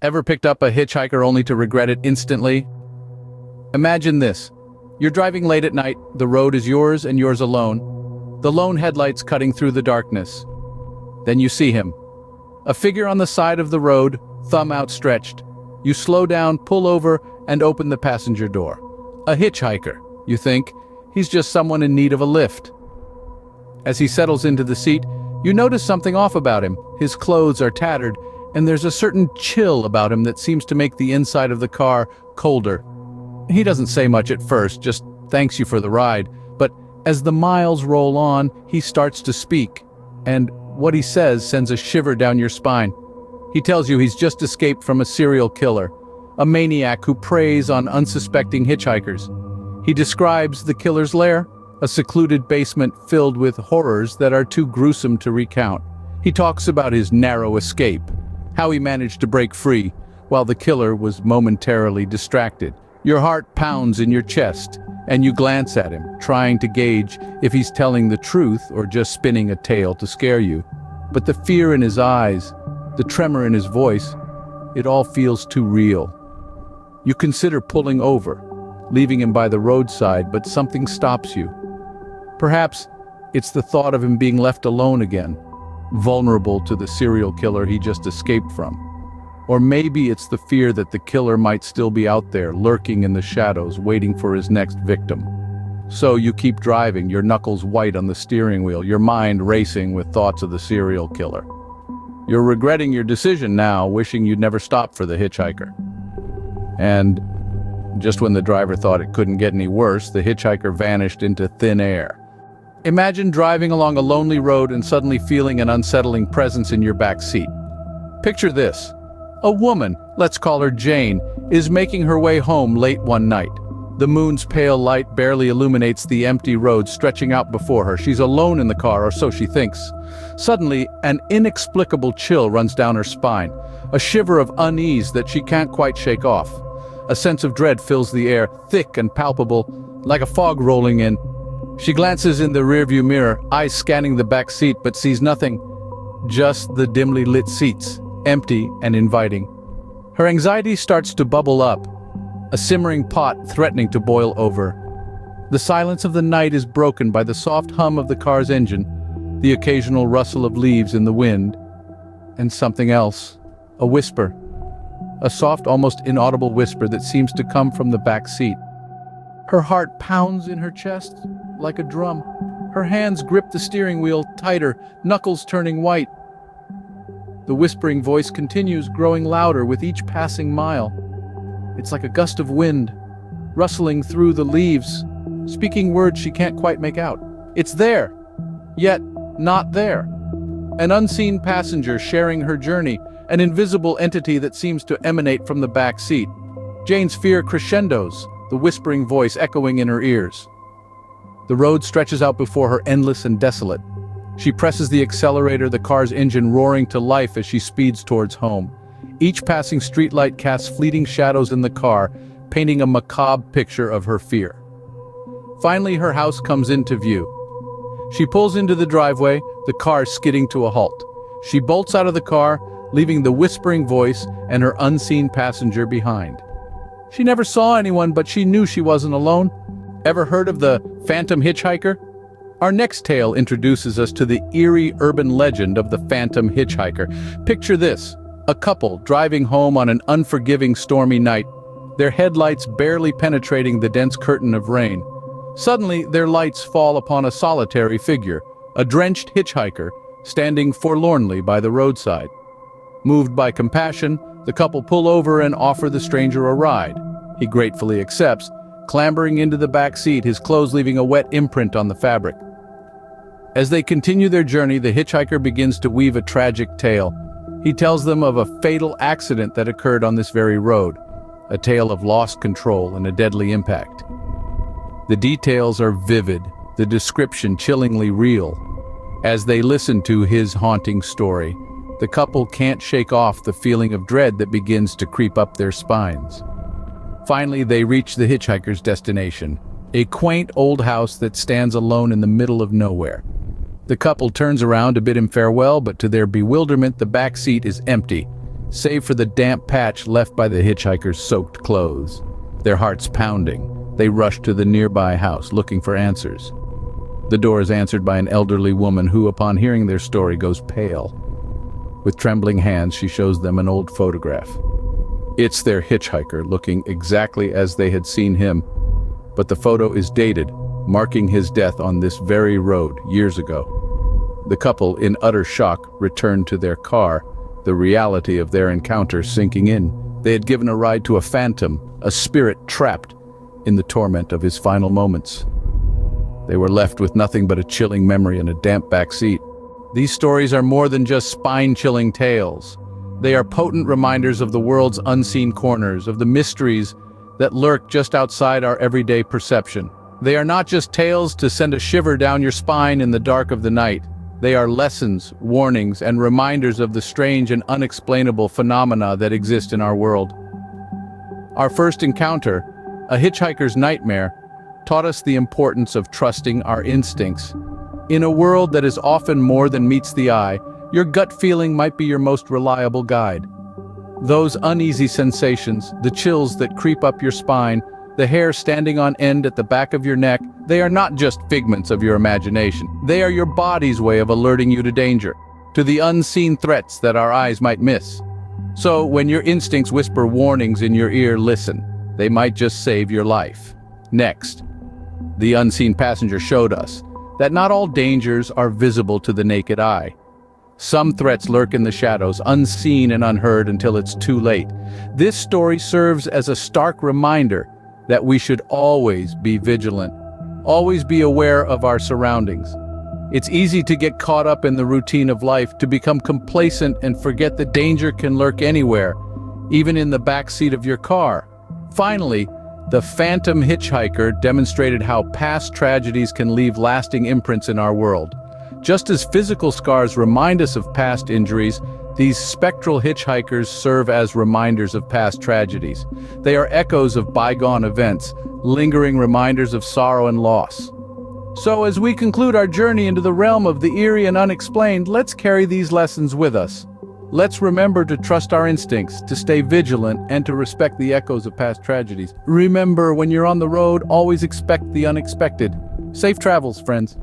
Ever picked up a hitchhiker only to regret it instantly? Imagine this. You're driving late at night, the road is yours and yours alone. The lone headlights cutting through the darkness. Then you see him. A figure on the side of the road, thumb outstretched. You slow down, pull over, and open the passenger door. A hitchhiker, you think. He's just someone in need of a lift. As he settles into the seat, you notice something off about him. His clothes are tattered, and there's a certain chill about him that seems to make the inside of the car colder. He doesn't say much at first, just thanks you for the ride, but as the miles roll on, he starts to speak, and what he says sends a shiver down your spine. He tells you he's just escaped from a serial killer, a maniac who preys on unsuspecting hitchhikers. He describes the killer's lair, a secluded basement filled with horrors that are too gruesome to recount. He talks about his narrow escape, how he managed to break free while the killer was momentarily distracted. Your heart pounds in your chest, and you glance at him, trying to gauge if he's telling the truth or just spinning a tale to scare you. But the fear in his eyes, the tremor in his voice, it all feels too real. You consider pulling over, leaving him by the roadside, but something stops you. Perhaps it's the thought of him being left alone again, vulnerable to the serial killer he just escaped from. Or maybe it's the fear that the killer might still be out there, lurking in the shadows, waiting for his next victim. So you keep driving, your knuckles white on the steering wheel, your mind racing with thoughts of the serial killer. You're regretting your decision now, wishing you'd never stopped for the hitchhiker. And just when the driver thought it couldn't get any worse, the hitchhiker vanished into thin air. Imagine driving along a lonely road and suddenly feeling an unsettling presence in your back seat. Picture this. A woman, let's call her Jane, is making her way home late one night. The moon's pale light barely illuminates the empty road stretching out before her. She's alone in the car, or so she thinks. Suddenly, an inexplicable chill runs down her spine, a shiver of unease that she can't quite shake off. A sense of dread fills the air, thick and palpable, like a fog rolling in. She glances in the rearview mirror, eyes scanning the back seat, but sees nothing. Just the dimly lit seats, empty and inviting. Her anxiety starts to bubble up, a simmering pot threatening to boil over. The silence of the night is broken by the soft hum of the car's engine, the occasional rustle of leaves in the wind, and something else, a whisper. A soft, almost inaudible whisper that seems to come from the back seat. Her heart pounds in her chest like a drum. Her hands grip the steering wheel tighter, knuckles turning white. The whispering voice continues, growing louder with each passing mile. It's like a gust of wind, rustling through the leaves, speaking words she can't quite make out. It's there, yet not there. An unseen passenger sharing her journey, an invisible entity that seems to emanate from the back seat. Jane's fear crescendos, the whispering voice echoing in her ears. The road stretches out before her, endless and desolate. She presses the accelerator, the car's engine roaring to life as she speeds towards home. Each passing streetlight casts fleeting shadows in the car, painting a macabre picture of her fear. Finally, her house comes into view. She pulls into the driveway, the car skidding to a halt. She bolts out of the car, leaving the whispering voice and her unseen passenger behind. She never saw anyone, but she knew she wasn't alone. Ever heard of the Phantom Hitchhiker? Our next tale introduces us to the eerie urban legend of the Phantom Hitchhiker. Picture this, a couple driving home on an unforgiving stormy night, their headlights barely penetrating the dense curtain of rain. Suddenly, their lights fall upon a solitary figure, a drenched hitchhiker, standing forlornly by the roadside. Moved by compassion, the couple pull over and offer the stranger a ride. He gratefully accepts, clambering into the back seat, his clothes leaving a wet imprint on the fabric. As they continue their journey, the hitchhiker begins to weave a tragic tale. He tells them of a fatal accident that occurred on this very road, a tale of lost control and a deadly impact. The details are vivid, the description chillingly real. As they listen to his haunting story, the couple can't shake off the feeling of dread that begins to creep up their spines. Finally, they reach the hitchhiker's destination, a quaint old house that stands alone in the middle of nowhere. The couple turns around to bid him farewell, but to their bewilderment, the back seat is empty. save for the damp patch left by the hitchhiker's soaked clothes. Their hearts pounding, they rush to the nearby house looking for answers. The door is answered by an elderly woman who, upon hearing their story, goes pale. With trembling hands, she shows them an old photograph. It's their hitchhiker, looking exactly as they had seen him, but the photo is dated, marking his death on this very road years ago. The couple, in utter shock, returned to their car, the reality of their encounter sinking in. They had given a ride to a phantom, a spirit trapped in the torment of his final moments. They were left with nothing but a chilling memory and a damp back seat. These stories are more than just spine-chilling tales. They are potent reminders of the world's unseen corners, of the mysteries that lurk just outside our everyday perception. They are not just tales to send a shiver down your spine in the dark of the night. They are lessons, warnings, and reminders of the strange and unexplainable phenomena that exist in our world. Our first encounter, a hitchhiker's nightmare, taught us the importance of trusting our instincts. In a world that is often more than meets the eye, your gut feeling might be your most reliable guide. Those uneasy sensations, the chills that creep up your spine, the hair standing on end at the back of your neck, they are not just figments of your imagination. They are your body's way of alerting you to danger, to the unseen threats that our eyes might miss. So, when your instincts whisper warnings in your ear, listen. They might just save your life. Next, the unseen passenger showed us that not all dangers are visible to the naked eye. Some threats lurk in the shadows, unseen and unheard until it's too late. This story serves as a stark reminder that we should always be vigilant, always be aware of our surroundings. It's easy to get caught up in the routine of life, to become complacent and forget that danger can lurk anywhere, even in the back seat of your car. Finally, the Phantom Hitchhiker demonstrated how past tragedies can leave lasting imprints in our world. Just as physical scars remind us of past injuries, these spectral hitchhikers serve as reminders of past tragedies. They are echoes of bygone events, lingering reminders of sorrow and loss. So as we conclude our journey into the realm of the eerie and unexplained, let's carry these lessons with us. Let's remember to trust our instincts, to stay vigilant, and to respect the echoes of past tragedies. Remember, when you're on the road, always expect the unexpected. Safe travels, friends.